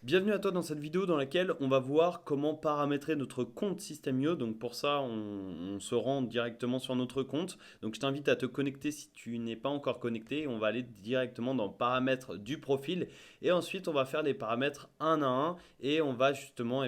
Bienvenue à toi dans cette vidéo dans laquelle on va voir comment paramétrer notre compte System.io. Donc pour ça, on se rend directement sur notre compte. Donc je t'invite à te connecter si tu n'es pas encore connecté. On va aller directement dans paramètres du profil et ensuite on va faire les paramètres un à un et on va justement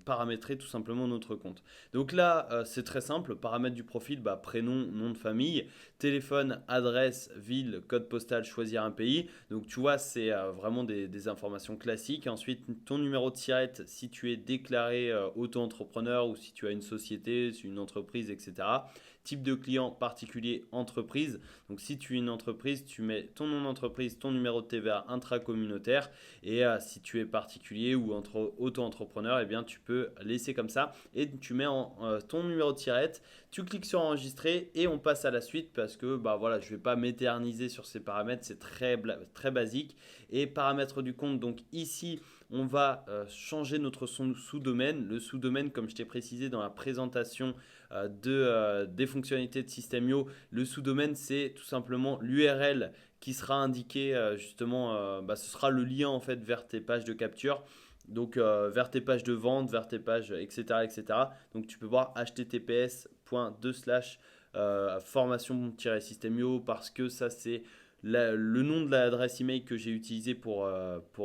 paramétrer tout simplement notre compte. Donc là, c'est très simple. Paramètres du profil, prénom, nom de famille, téléphone, adresse, ville, code postal, choisir un pays. Donc tu vois, c'est vraiment des informations classiques. Ensuite, ton numéro de SIRET si tu es déclaré auto-entrepreneur ou si tu as une société, une entreprise, etc. Type de client particulier, entreprise. Donc si tu es une entreprise, tu mets ton nom d'entreprise, ton numéro de TVA intracommunautaire. Et si tu es particulier ou auto-entrepreneur, eh bien tu peux laisser comme ça. Et tu mets ton numéro de SIRET, tu cliques sur enregistrer et on passe à la suite parce que voilà, je ne vais pas m'éterniser sur ces paramètres, c'est très basique. Et paramètres du compte, donc ici, on va changer notre sous-domaine. Le sous-domaine, comme je t'ai précisé dans la présentation des fonctionnalités de System.io, le sous-domaine, c'est tout simplement l'URL qui sera indiqué justement, ce sera le lien en fait vers tes pages de capture. Donc vers tes pages de vente, vers tes pages, etc. etc. Donc tu peux voir https://formation-systemio parce que ça c'est le nom de l'adresse email que j'ai utilisé pour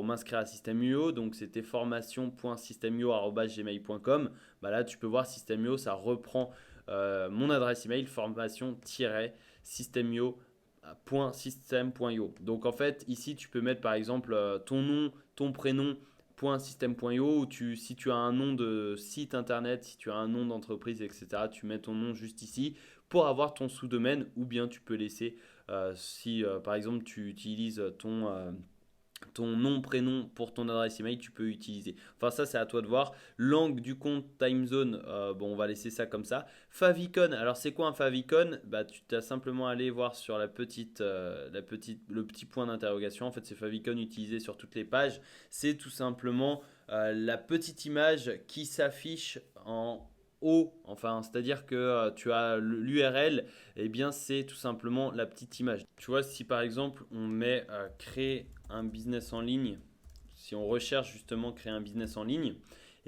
m'inscrire à System.io. Donc c'était formation.systemio@gmail.com. Là tu peux voir System.io, ça reprend mon adresse email formation-systemio.system.io. Donc en fait ici tu peux mettre par exemple ton nom, ton prénom .system.io ou si tu as un nom de site internet, si tu as un nom d'entreprise, etc., tu mets ton nom juste ici pour avoir ton sous-domaine ou bien tu peux laisser si par exemple tu utilises ton nom, prénom pour ton adresse email, tu peux utiliser. Enfin, ça, c'est à toi de voir. Langue du compte, time zone, on va laisser ça comme ça. Favicon, alors c'est quoi un favicon? Tu t'as simplement à aller voir sur le petit point d'interrogation. En fait, c'est favicon utilisé sur toutes les pages. C'est tout simplement la petite image qui s'affiche en haut, enfin, c'est-à-dire que tu as l'URL, eh bien, c'est tout simplement la petite image. Tu vois, si par exemple on met créer un business en ligne, si on recherche justement créer un business en ligne,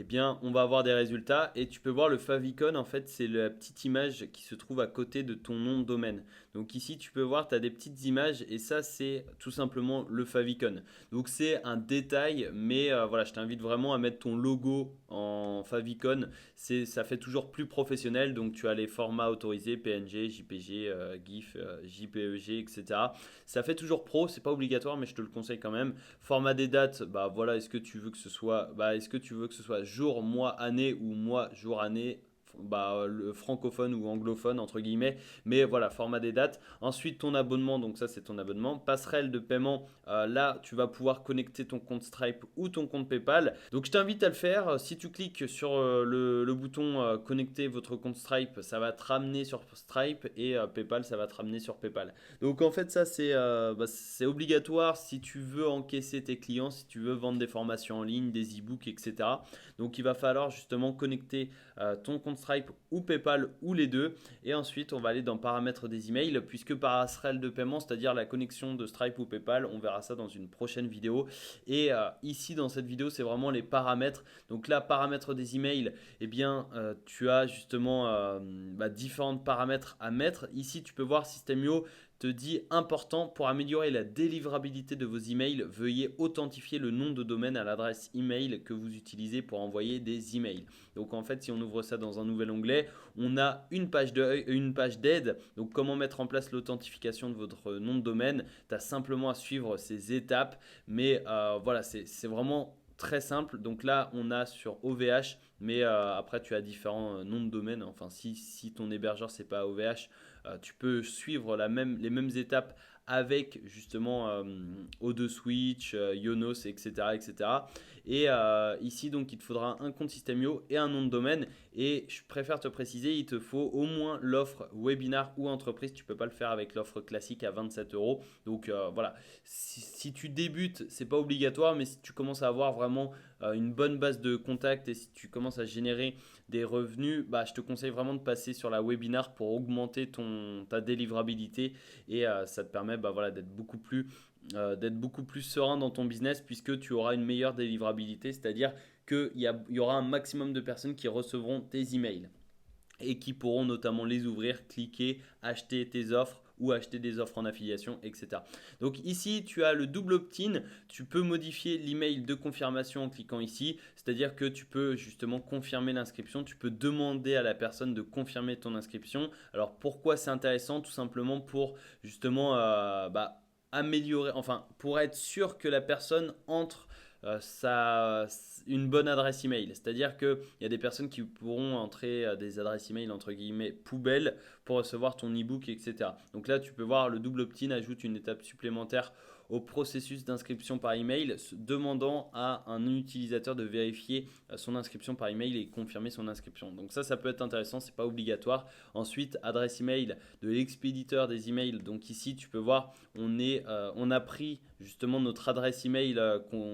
eh bien, on va avoir des résultats et tu peux voir le favicon, en fait, c'est la petite image qui se trouve à côté de ton nom de domaine. Donc ici, tu peux voir, tu as des petites images et ça, c'est tout simplement le favicon. Donc c'est un détail, mais voilà, je t'invite vraiment à mettre ton logo en favicon. Ça fait toujours plus professionnel, donc tu as les formats autorisés, PNG, JPG, GIF, JPEG, etc. Ça fait toujours pro, c'est pas obligatoire, mais je te le conseille quand même. Format des dates, voilà, est-ce que tu veux que ce soit jour, mois, année ou mois, jour, année, le francophone ou anglophone entre guillemets, mais voilà, format des dates. Ensuite ton abonnement, donc ça c'est ton abonnement. Passerelle de paiement, là tu vas pouvoir connecter ton compte Stripe ou ton compte PayPal. Donc je t'invite à le faire. Si tu cliques sur le bouton connecter votre compte Stripe, ça va te ramener sur Stripe et PayPal, ça va te ramener sur PayPal. Donc en fait ça c'est obligatoire si tu veux encaisser tes clients, si tu veux vendre des formations en ligne, des e-books, etc. Donc il va falloir justement connecter ton compte Stripe ou PayPal ou les deux. Et ensuite on va aller dans paramètres des emails puisque passerelle de paiement, c'est-à-dire la connexion de Stripe ou PayPal, on verra ça dans une prochaine vidéo. Et ici dans cette vidéo c'est vraiment les paramètres. Donc là paramètres des emails, eh bien tu as justement différents paramètres à mettre. Ici tu peux voir System.io te dit important pour améliorer la délivrabilité de vos emails, veuillez authentifier le nom de domaine à l'adresse email que vous utilisez pour envoyer des emails. Donc en fait, si on ouvre ça dans un nouvel onglet, on a une page d'aide. Donc comment mettre en place l'authentification de votre nom de domaine. Tu as simplement à suivre ces étapes, mais voilà, c'est vraiment très simple. Donc là, on a sur OVH, mais après tu as différents noms de domaine. Enfin, si ton hébergeur c'est pas OVH, tu peux suivre les mêmes étapes avec justement O2 Switch, Yonos, etc. etc. Et ici, donc, il te faudra un compte System.io et un nom de domaine. Et je préfère te préciser, il te faut au moins l'offre webinar ou entreprise. Tu ne peux pas le faire avec l'offre classique à 27 euros. Donc voilà, si tu débutes, c'est pas obligatoire, mais si tu commences à avoir vraiment une bonne base de contacts et si tu commences à générer des revenus, je te conseille vraiment de passer sur la webinar pour augmenter ta délivrabilité et ça te permet voilà, d'être beaucoup plus d'être beaucoup plus serein dans ton business puisque tu auras une meilleure délivrabilité, c'est-à-dire qu'il y aura un maximum de personnes qui recevront tes emails et qui pourront notamment les ouvrir, cliquer, acheter tes offres ou acheter des offres en affiliation, etc. Donc ici, tu as le double opt-in. Tu peux modifier l'email de confirmation en cliquant ici. C'est-à-dire que tu peux justement confirmer l'inscription. Tu peux demander à la personne de confirmer ton inscription. Alors pourquoi c'est intéressant? Tout simplement pour justement améliorer, enfin pour être sûr que la personne entre une bonne adresse email. C'est-à-dire qu'il y a des personnes qui pourront entrer des adresses email entre guillemets poubelles pour recevoir ton e-book, etc. Donc là, tu peux voir le double opt-in ajoute une étape supplémentaire au processus d'inscription par email, demandant à un utilisateur de vérifier son inscription par email et confirmer son inscription. Donc ça peut être intéressant, c'est pas obligatoire. Ensuite, adresse email de l'expéditeur des emails. Donc ici, tu peux voir, on a pris justement notre adresse email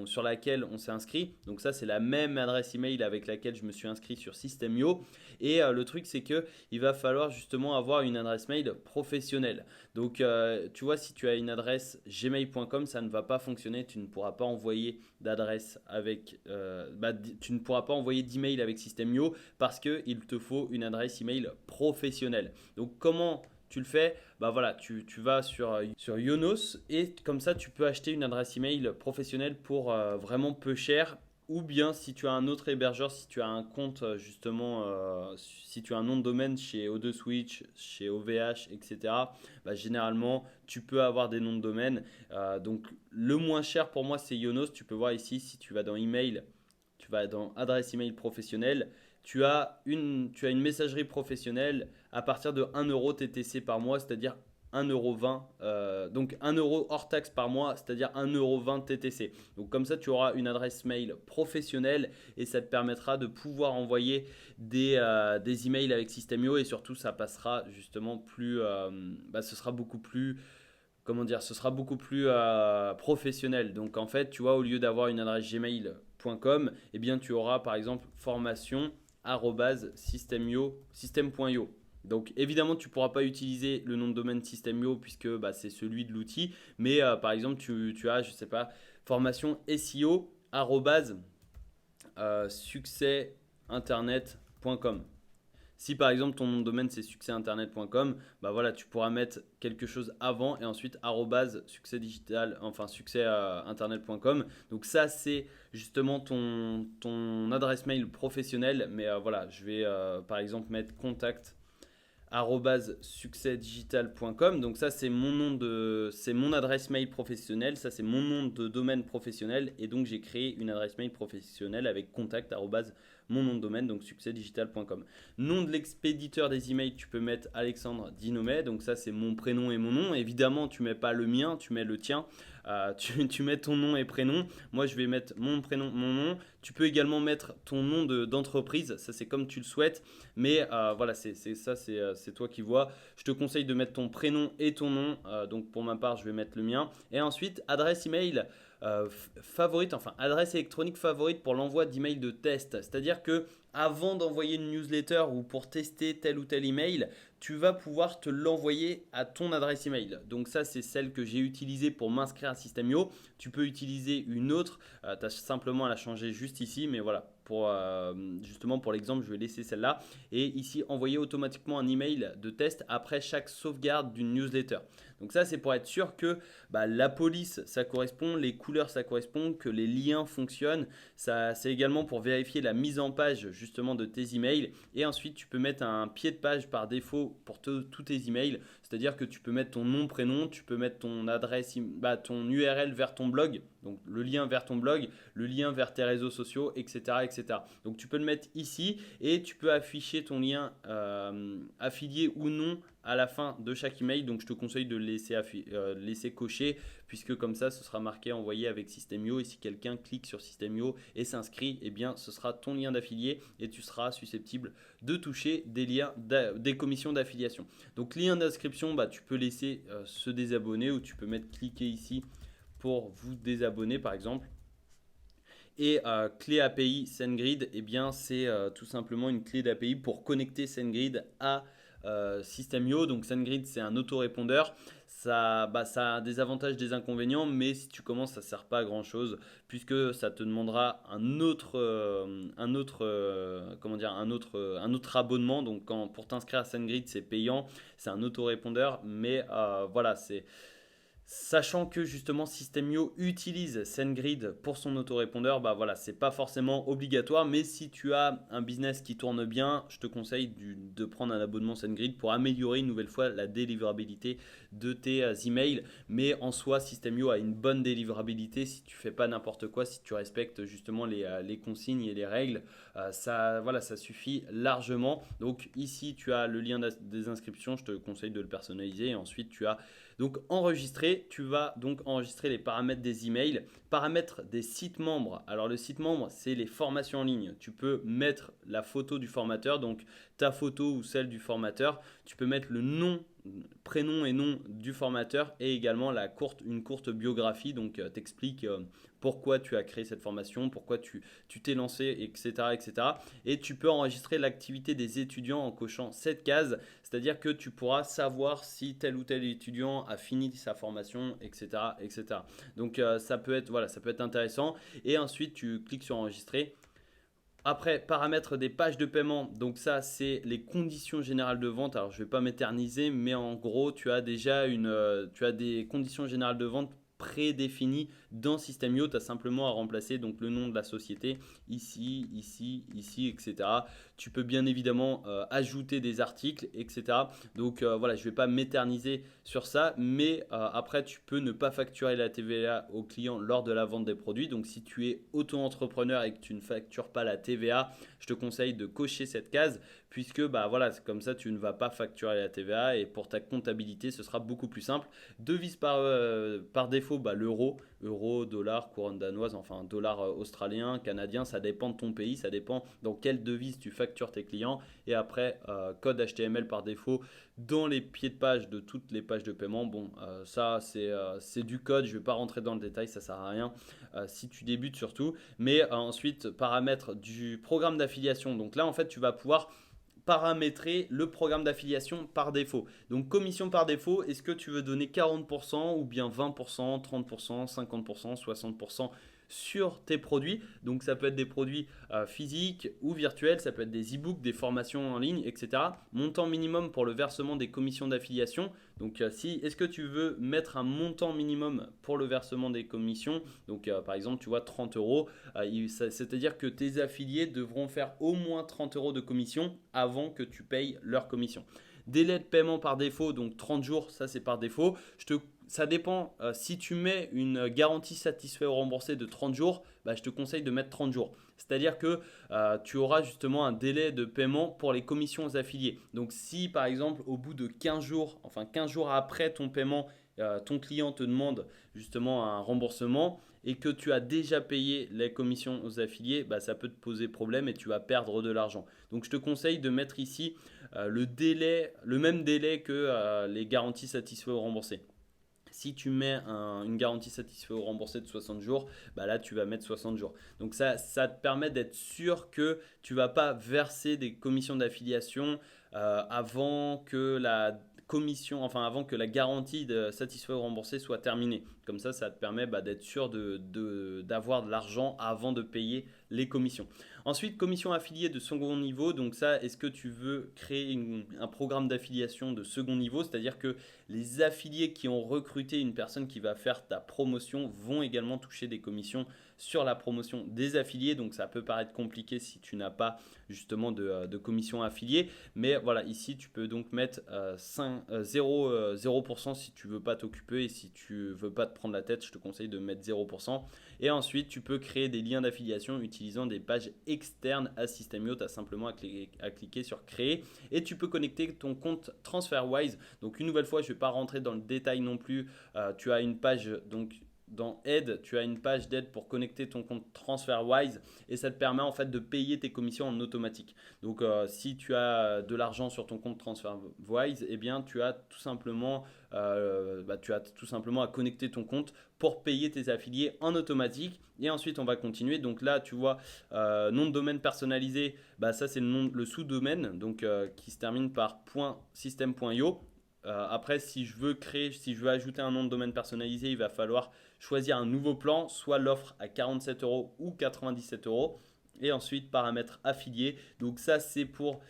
sur laquelle on s'est inscrit. Donc ça, c'est la même adresse email avec laquelle je me suis inscrit sur System.io. Et le truc, c'est que il va falloir justement avoir une adresse mail professionnelle. Donc, tu vois, si tu as une adresse gmail.com, ça ne va pas fonctionner. Tu ne pourras pas envoyer d'adresse avec, tu ne pourras pas envoyer d'email avec System.io parce qu'il te faut une adresse email professionnelle. Donc, comment tu le fais? Bah voilà, tu vas sur Yonos et comme ça, tu peux acheter une adresse email professionnelle pour vraiment peu cher. Ou bien si tu as un autre hébergeur, si tu as un compte justement, si tu as un nom de domaine chez O2 Switch, chez OVH, etc. Bah, généralement, tu peux avoir des noms de domaine. Donc le moins cher pour moi, c'est Yonos. Tu peux voir ici, si tu vas dans email, tu vas dans adresse email professionnelle. Tu as une messagerie professionnelle à partir de 1 euro TTC par mois, c'est-à-dire 1,20 €, donc 1 euro hors taxe par mois, c'est-à-dire 1,20 € TTC. Donc comme ça, tu auras une adresse mail professionnelle et ça te permettra de pouvoir envoyer des emails avec System.io et surtout, ça passera justement plus, ce sera beaucoup plus, comment dire, ce sera beaucoup plus professionnel. Donc en fait, tu vois, au lieu d'avoir une adresse gmail.com, eh bien tu auras par exemple formation@system.io. Donc évidemment, tu ne pourras pas utiliser le nom de domaine System.io puisque c'est celui de l'outil. Mais par exemple, tu as, je sais pas, formation SEO succèsinternet.com. Si par exemple ton nom de domaine c'est succèsinternet.com, bah voilà, tu pourras mettre quelque chose avant et ensuite succèsdigital, enfin succèsinternet.com. Donc ça c'est justement ton adresse mail professionnelle. Mais voilà, je vais par exemple mettre contact succèsdigital.com. Donc ça c'est c'est mon adresse mail professionnelle, ça c'est mon nom de domaine professionnel et donc j'ai créé une adresse mail professionnelle avec contact mon nom de domaine, donc succèsdigital.com. Nom de l'expéditeur des emails, tu peux mettre Alexandre Dinomet, donc ça c'est mon prénom et mon nom. Évidemment, tu mets pas le mien, tu mets le tien. Tu mets ton nom et prénom. Moi, je vais mettre mon prénom, mon nom. Tu peux également mettre ton nom d'entreprise. Ça, c'est comme tu le souhaites. Mais voilà, c'est toi qui vois. Je te conseille de mettre ton prénom et ton nom. Donc, pour ma part, je vais mettre le mien. Et ensuite, adresse email favorite, enfin adresse électronique favorite pour l'envoi d'emails de test. C'est-à-dire que avant d'envoyer une newsletter ou pour tester tel ou tel email, tu vas pouvoir te l'envoyer à ton adresse email. Donc ça, c'est celle que j'ai utilisée pour m'inscrire à System.io. Tu peux utiliser une autre. Tu as simplement à la changer juste ici. Mais voilà, justement pour l'exemple, je vais laisser celle-là. Et ici, envoyer automatiquement un email de test après chaque sauvegarde d'une newsletter. Donc ça, c'est pour être sûr que la police, ça correspond, les couleurs, ça correspond, que les liens fonctionnent. C'est également pour vérifier la mise en page justement de tes emails. Et ensuite, tu peux mettre un pied de page par défaut pour tous tes emails. C'est-à-dire que tu peux mettre ton nom, prénom, tu peux mettre ton adresse, ton URL vers ton blog, donc le lien vers ton blog, le lien vers tes réseaux sociaux, etc., etc. Donc tu peux le mettre ici et tu peux afficher ton lien affilié ou non à la fin de chaque email. Donc je te conseille de le laisser cocher puisque comme ça ce sera marqué envoyé avec System.io et si quelqu'un clique sur System.io et s'inscrit, eh bien ce sera ton lien d'affilié et tu seras susceptible de toucher des commissions d'affiliation. Donc lien d'inscription, tu peux laisser se désabonner ou tu peux mettre cliquer ici pour vous désabonner par exemple. Et clé API SendGrid, eh bien c'est tout simplement une clé d'API pour connecter SendGrid à System.io. Donc SendGrid, c'est un autorépondeur. ça a des avantages, des inconvénients, mais si tu commences, ça ne sert pas à grand chose puisque ça te demandera comment dire, un autre abonnement. Donc, pour t'inscrire à SendGrid, c'est payant, c'est un autorépondeur, mais voilà, sachant que justement System.io utilise SendGrid pour son autorépondeur, bah voilà, c'est pas forcément obligatoire, mais si tu as un business qui tourne bien, je te conseille de prendre un abonnement SendGrid pour améliorer une nouvelle fois la délivrabilité de tes emails. Mais en soi, System.io a une bonne délivrabilité si tu fais pas n'importe quoi, si tu respectes justement les consignes et les règles, voilà, ça suffit largement. Donc ici, tu as le lien des inscriptions, je te conseille de le personnaliser. Et ensuite, tu as donc enregistrer, tu vas donc enregistrer les paramètres des emails, paramètres des sites membres. Alors le site membre, c'est les formations en ligne. Tu peux mettre la photo du formateur, donc ta photo ou celle du formateur. Tu peux mettre le nom, prénom et nom du formateur et également une courte biographie. Donc t'expliques pourquoi tu as créé cette formation, pourquoi tu t'es lancé, etc., etc. Et tu peux enregistrer l'activité des étudiants en cochant cette case. C'est-à-dire que tu pourras savoir si tel ou tel étudiant a fini sa formation, etc., etc. Donc ça peut être intéressant. Et ensuite, tu cliques sur enregistrer. Après, paramètres des pages de paiement. Donc ça, c'est les conditions générales de vente. Alors, je ne vais pas m'éterniser, mais en gros, tu as déjà tu as des conditions générales de vente prédéfinies dans System.io. Tu as simplement à remplacer donc le nom de la société ici, ici, ici, etc. Tu peux bien évidemment ajouter des articles, etc. Donc voilà, je ne vais pas m'éterniser sur ça, mais après, tu peux ne pas facturer la TVA au client lors de la vente des produits. Donc si tu es auto-entrepreneur et que tu ne factures pas la TVA, je te conseille de cocher cette case puisque bah voilà, c'est comme ça tu ne vas pas facturer la TVA et pour ta comptabilité, ce sera beaucoup plus simple. Devise par défaut, bah, euro, dollar, couronne danoise, enfin dollar australien, canadien, ça dépend de ton pays, ça dépend dans quelle devise tu factures tes clients. Et après, code HTML par défaut dans les pieds de page de toutes les pages de paiement. Bon, ça c'est du code, je ne vais pas rentrer dans le détail, ça ne sert à rien si tu débutes surtout. Mais ensuite, paramètres du programme d'affiliation. Donc là, en fait, tu vas pouvoir paramétrer le programme d'affiliation par défaut. Donc commission par défaut, est-ce que tu veux donner 40% ou bien 20%, 30%, 50%, 60% sur tes produits? Donc ça peut être des produits physiques ou virtuels, ça peut être des e-books, des formations en ligne, etc. Montant minimum pour le versement des commissions d'affiliation. Donc est-ce que tu veux mettre un montant minimum pour le versement des commissions? Donc par exemple, tu vois 30 euros, c'est-à-dire que tes affiliés devront faire au moins 30 euros de commission avant que tu payes leur commission. Délai de paiement par défaut, donc 30 jours, ça c'est par défaut. Ça dépend, si tu mets une garantie satisfait ou remboursé de 30 jours, bah, je te conseille de mettre 30 jours. C'est-à-dire que tu auras justement un délai de paiement pour les commissions aux affiliés. Donc si par exemple au bout de 15 jours, enfin 15 jours après ton paiement, ton client te demande justement un remboursement et que tu as déjà payé les commissions aux affiliés, bah, ça peut te poser problème et tu vas perdre de l'argent. Donc je te conseille de mettre ici le même délai que les garanties satisfaites ou remboursées. Si tu mets une garantie satisfait ou remboursée de 60 jours, bah là tu vas mettre 60 jours. Donc ça te permet d'être sûr que tu ne vas pas verser des commissions d'affiliation avant que avant que la garantie de satisfait ou remboursé soit terminée. Comme ça te permet d'être sûr d'avoir de l'argent avant de payer les commissions. Ensuite, commission affiliée de second niveau. Donc ça, est-ce que tu veux créer un programme d'affiliation de second niveau? C'est-à-dire que les affiliés qui ont recruté une personne qui va faire ta promotion vont également toucher des commissions sur la promotion des affiliés. Donc ça peut paraître compliqué si tu n'as pas justement de commission affiliée. Mais voilà, ici tu peux donc mettre 0% si tu ne veux pas t'occuper et si tu ne veux pas te prendre la tête, je te conseille de mettre 0%. Et ensuite, tu peux créer des liens d'affiliation utilisant des pages externes à System.io. Tu as simplement à cliquer sur créer et tu peux connecter ton compte TransferWise. Donc une nouvelle fois, je ne vais pas rentrer dans le détail non plus. Tu as une page donc dans Aide, tu as une page d'aide pour connecter ton compte TransferWise et ça te permet en fait de payer tes commissions en automatique. Donc si tu as de l'argent sur ton compte TransferWise, eh bien tu as tout simplement à connecter ton compte pour payer tes affiliés en automatique. Et ensuite on va continuer. Donc là tu vois nom de domaine personnalisé, ça c'est le sous-domaine donc qui se termine par .system.io. Après, si je veux ajouter un nom de domaine personnalisé, il va falloir choisir un nouveau plan, soit l'offre à 47 euros ou 97 euros. Et ensuite, paramètres affiliés. Donc ça, c'est pour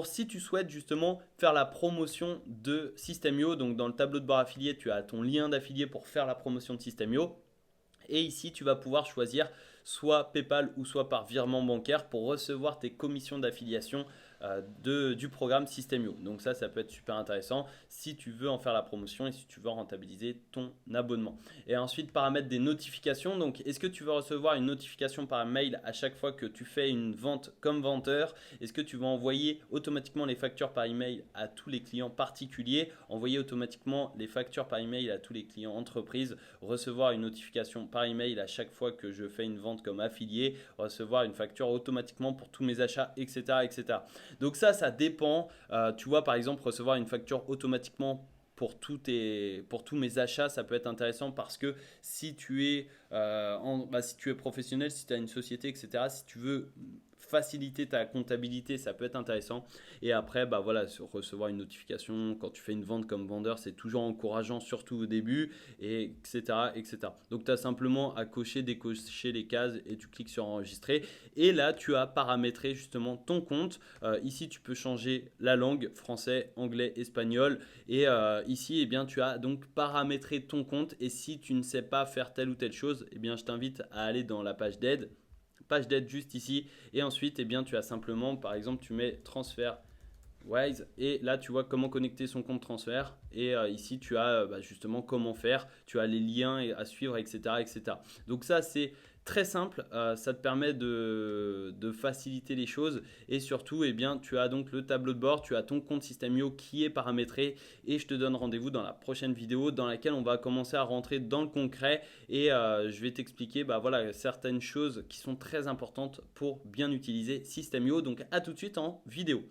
si tu souhaites justement faire la promotion de System.io. Donc dans le tableau de bord affilié, tu as ton lien d'affilié pour faire la promotion de System.io. Et ici, tu vas pouvoir choisir soit PayPal ou soit par virement bancaire pour recevoir tes commissions d'affiliation du programme System.io. Donc ça peut être super intéressant si tu veux en faire la promotion et si tu veux rentabiliser ton abonnement. Et ensuite, paramètres des notifications. Donc, est-ce que tu veux recevoir une notification par mail à chaque fois que tu fais une vente comme vendeur? Est-ce que tu vas envoyer automatiquement les factures par email à tous les clients particuliers? Envoyer automatiquement les factures par email à tous les clients entreprises? Recevoir une notification par email à chaque fois que je fais une vente comme affilié? Recevoir une facture automatiquement pour tous mes achats, etc. etc. Donc ça dépend. Tu vois, par exemple, recevoir une facture automatiquement pour tous mes achats, ça peut être intéressant parce que si tu es, si tu es professionnel, si tu as une société, etc., si tu veux faciliter ta comptabilité, ça peut être intéressant. Et après, voilà, recevoir une notification quand tu fais une vente comme vendeur, c'est toujours encourageant, surtout au début, et etc. etc. Donc, tu as simplement à décocher les cases et tu cliques sur enregistrer. Et là, tu as paramétré justement ton compte. Ici, tu peux changer la langue, français, anglais, espagnol. Et ici, eh bien, tu as donc paramétré ton compte. Et si tu ne sais pas faire telle ou telle chose, eh bien, je t'invite à aller dans la page d'aide. Page d'aide juste ici. Et ensuite, eh bien, tu as simplement, par exemple, tu mets transfert Wise et là tu vois comment connecter son compte transfert et ici tu as justement comment faire, tu as les liens à suivre, etc. etc. Donc ça c'est très simple, ça te permet de faciliter les choses et surtout eh bien, tu as donc le tableau de bord, tu as ton compte System.io qui est paramétré et je te donne rendez-vous dans la prochaine vidéo dans laquelle on va commencer à rentrer dans le concret et je vais t'expliquer voilà, certaines choses qui sont très importantes pour bien utiliser System.io. Donc à tout de suite en vidéo.